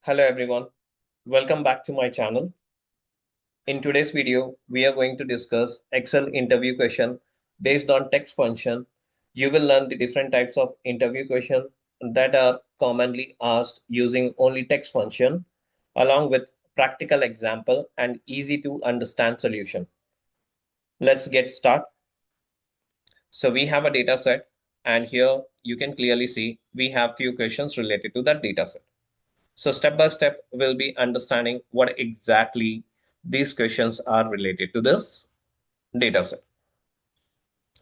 Hello everyone, welcome back to my channel. In today's video, we are going to discuss Excel interview question based on text function. You will learn the different types of interview question that are commonly asked using only text function, along with practical example and easy to understand solution. Let's get started. So we have a data set, and here you can clearly see we have few questions related to that data set. So step by step, we'll be understanding what exactly these questions are related to this data set.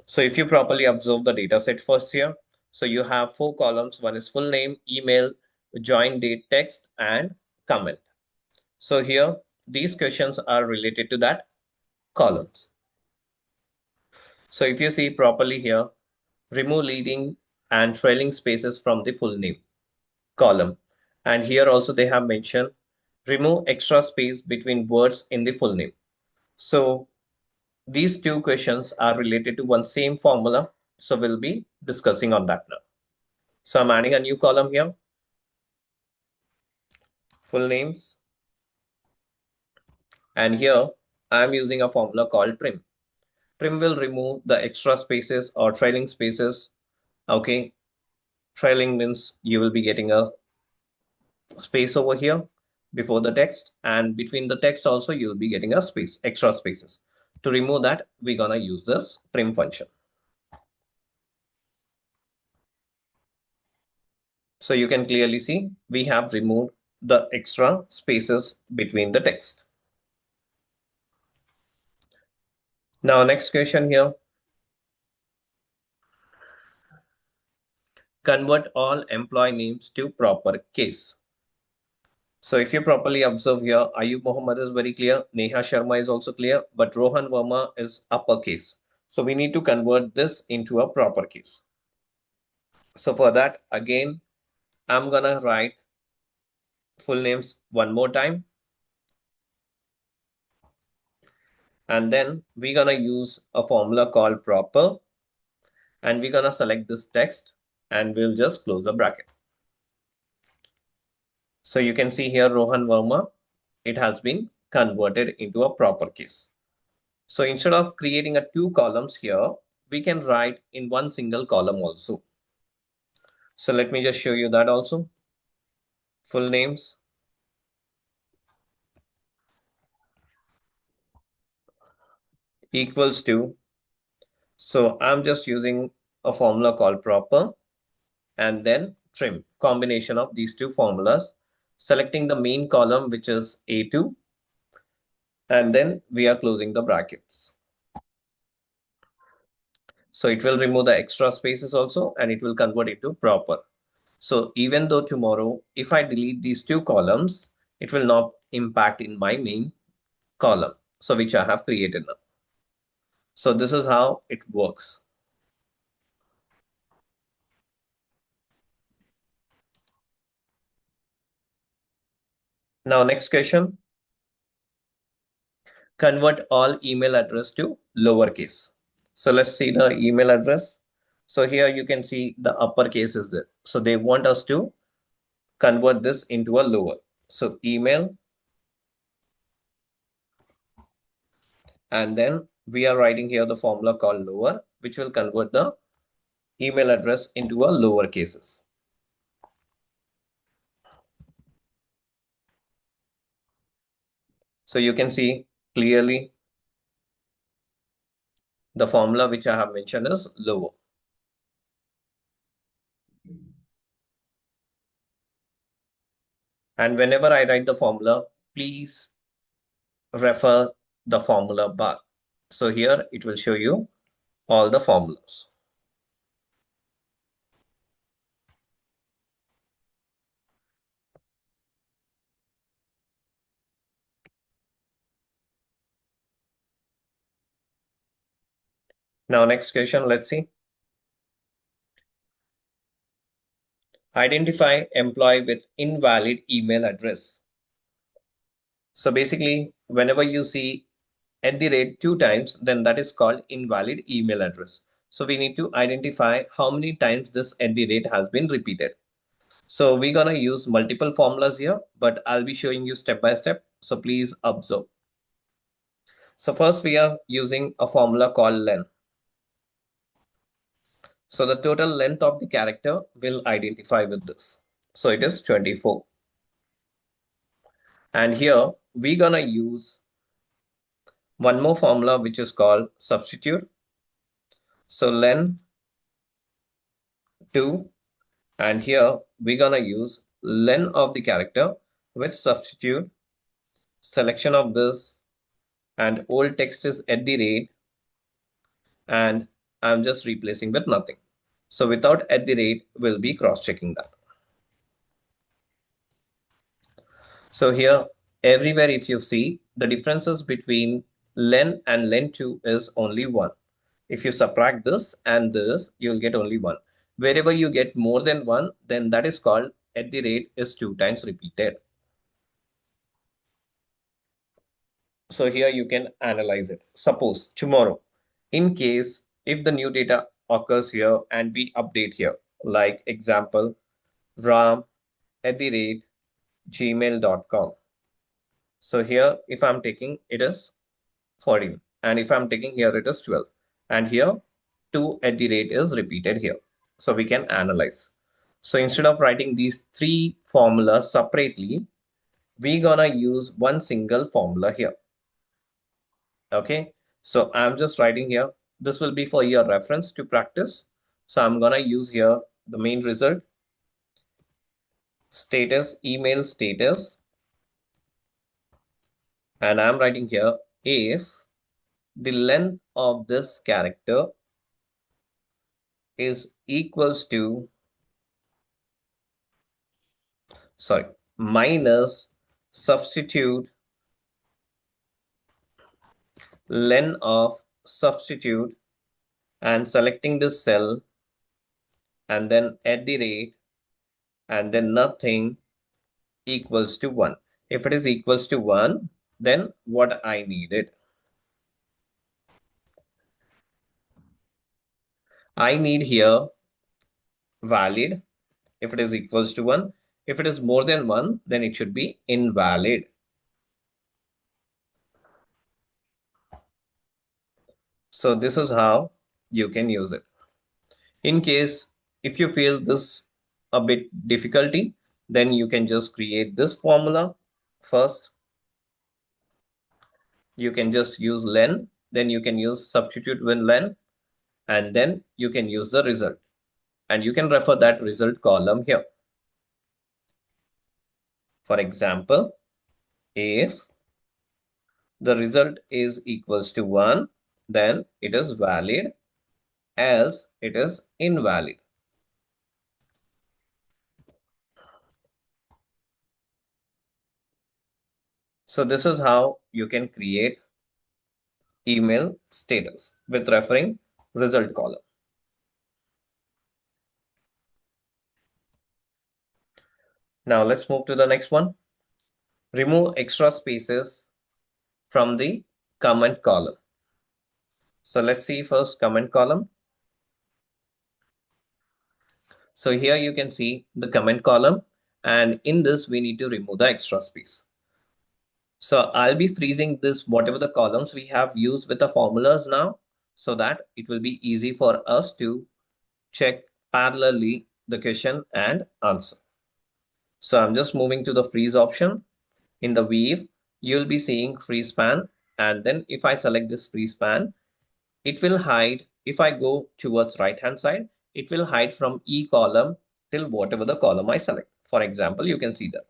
So if you properly observe the data set first here, so you have four columns. One is full name, email, join date, text, and comment. So here, these questions are related to that columns. So if you see properly here, remove leading and trailing spaces from the full name column. And here also they have mentioned remove extra space between words in the full name. So these two questions are related to one same formula. So we'll be discussing on that now. So I'm adding a new column here, full names. And here I'm using a formula called trim. Trim will remove the extra spaces or trailing spaces. Okay. Trailing means you will be getting a space over here before the text, and between the text also you'll be getting a space, extra spaces. To remove that, we're gonna use this trim function. So you can clearly see we have removed the extra spaces between the text. Now next question here, convert all employee names to proper case. So if you properly observe here, Ayub Mohammed is very clear, Neha Sharma is also clear, but Rohan Verma is uppercase. So we need to convert this into a proper case. So for that, again, I'm gonna write full names one more time. And then we're gonna use a formula called proper. And we're gonna select this text and we'll just close the bracket. So you can see here Rohan Verma, it has been converted into a proper case. So instead of creating a two columns here, we can write in one single column also. So let me just show you that also. Full names equals to, so I'm just using a formula called proper and then trim, combination of these two formulas, selecting the main column, which is A2, and then we are closing the brackets. So it will remove the extra spaces also, and it will convert it to proper. So even though tomorrow, if I delete these two columns, it will not impact in my main column, so which I have created now. So this is how it works. Now, next question. Convert all email address to lowercase. So let's see the email address. So here you can see the uppercase is there. So they want us to convert this into a lower. So email, and then we are writing here the formula called lower, which will convert the email address into a lower cases. So you can see clearly the formula which I have mentioned is lower. And whenever I write the formula, please refer the formula bar. So here it will show you all the formulas. Now, next question, let's see. Identify employee with invalid email address. So basically, whenever you see at the rate two times, then that is called invalid email address. So we need to identify how many times this at the rate has been repeated. So we're gonna use multiple formulas here, but I'll be showing you step by step. So please observe. So first we are using a formula called len. So the total length of the character will identify with this. So it is 24. And here we're gonna use one more formula which is called substitute. So len 2, and here we're gonna use len of the character with substitute, selection of this, and old text is at the rate, and I'm just replacing with nothing. So without at the rate, we'll be cross-checking that. So here, everywhere if you see, the differences between len and len2 is only 1. If you subtract this and this, you'll get only 1. Wherever you get more than 1, then that is called at the rate is 2 times repeated. So here you can analyze it. Suppose tomorrow, in case if the new data occurs here and we update here, like example, ram at the rate gmail.com. So here, if I'm taking it is 14, and if I'm taking here it is 12, and here 2 at the rate is repeated here. So we can analyze. So instead of writing these three formulas separately, we're gonna use one single formula here. Okay, so I'm just writing here. This will be for your reference to practice. So I'm gonna use here the main result, status, email status, and I'm writing here if the length of this character is equals to, sorry, minus substitute len of substitute, and selecting this cell, and then at the rate, and then nothing equals to 1. If it is equals to 1, then what I needed? I need here valid if it is equals to 1. If it is more than 1, then it should be invalid. So this is how you can use it. In case if you feel this a bit difficulty, then you can just create this formula first. You can just use len, then you can use substitute with len, and then you can use the result. And you can refer that result column here. For example, if the result is equals to 1, then it is valid, else it is invalid. So this is how you can create email status with referring result column. Now let's move to the next one. Remove extra spaces from the comment column. So let's see first comment column. So here you can see the comment column, and in this we need to remove the extra space. So I'll be freezing this whatever the columns we have used with the formulas now, so that it will be easy for us to check parallelly the question and answer. So I'm just moving to the freeze option. In the weave, you'll be seeing freeze span, and then if I select this freeze span, it will hide. If I go towards right hand side, it will hide from E column till whatever the column I select. For example, you can see that.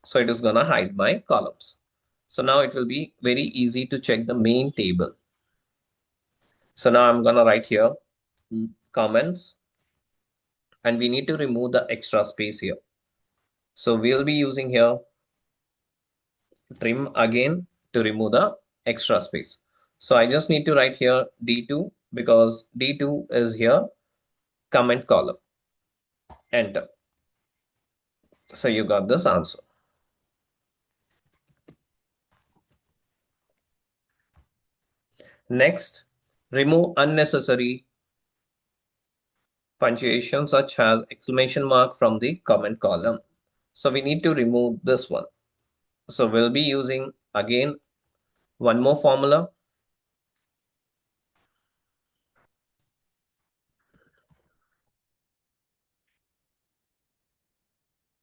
So it is gonna hide my columns. So now it will be very easy to check the main table. So now I'm gonna write here comments, and we need to remove the extra space here. So we'll be using here trim again to remove the extra space. So I just need to write here D2 because D2 is here comment column. Enter. So you got this answer. Next, remove unnecessary punctuation such as exclamation mark from the comment column. So we need to remove this one. So we'll be using again one more formula.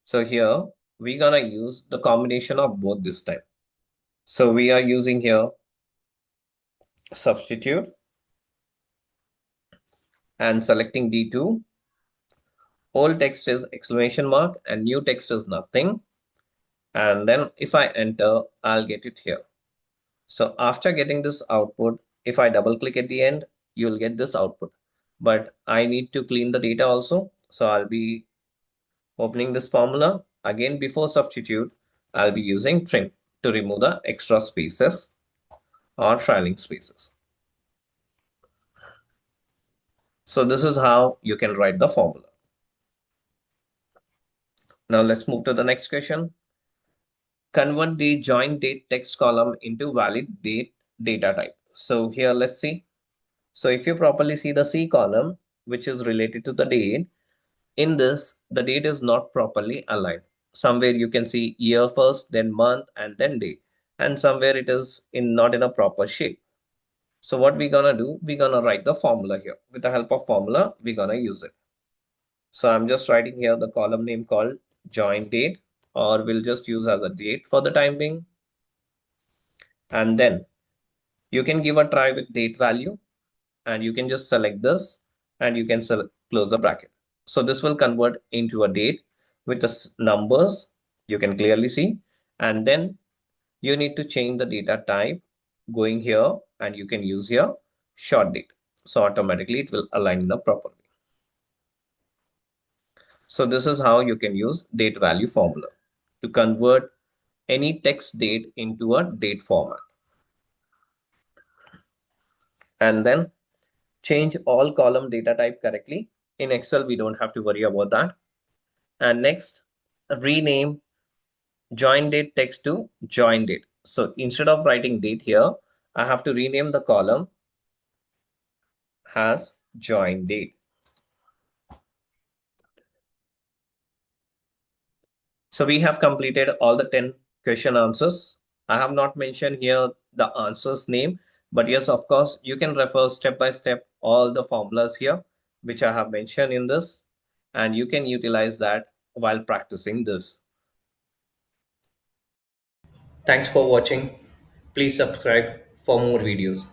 So here we're gonna use the combination of both this time. So we are using here substitute and selecting D2. Old text is exclamation mark and new text is nothing. And then if I enter, I'll get it here. So after getting this output, if I double click at the end, you'll get this output. But I need to clean the data also. So I'll be opening this formula. Again, before substitute, I'll be using trim to remove the extra spaces or trailing spaces. So this is how you can write the formula. Now let's move to the next question. Convert the join date text column into valid date data type. So here let's see. So if you properly see the C column, which is related to the date, in this, the date is not properly aligned. Somewhere you can see year first, then month, and then day. And somewhere it is in not in a proper shape. So what we're gonna do, we're gonna write the formula here. With the help of formula, we're gonna use it. So I'm just writing here the column name called join date, or we'll just use as a date for the time being. And then you can give a try with date value, and you can just select this and you can close the bracket. So this will convert into a date with the numbers you can clearly see. And then you need to change the data type going here, and you can use here short date. So automatically it will align in a proper way. So this is how you can use date value formula to convert any text date into a date format. And then change all column data type correctly. In Excel, we don't have to worry about that. And next, rename join date text to join date. So instead of writing date here, I have to rename the column as join date. So we have completed all the 10 question answers. I have not mentioned here the answers name, but yes, of course, you can refer step by step all the formulas here, which I have mentioned in this, and you can utilize that while practicing this. Thanks for watching. Please subscribe for more videos.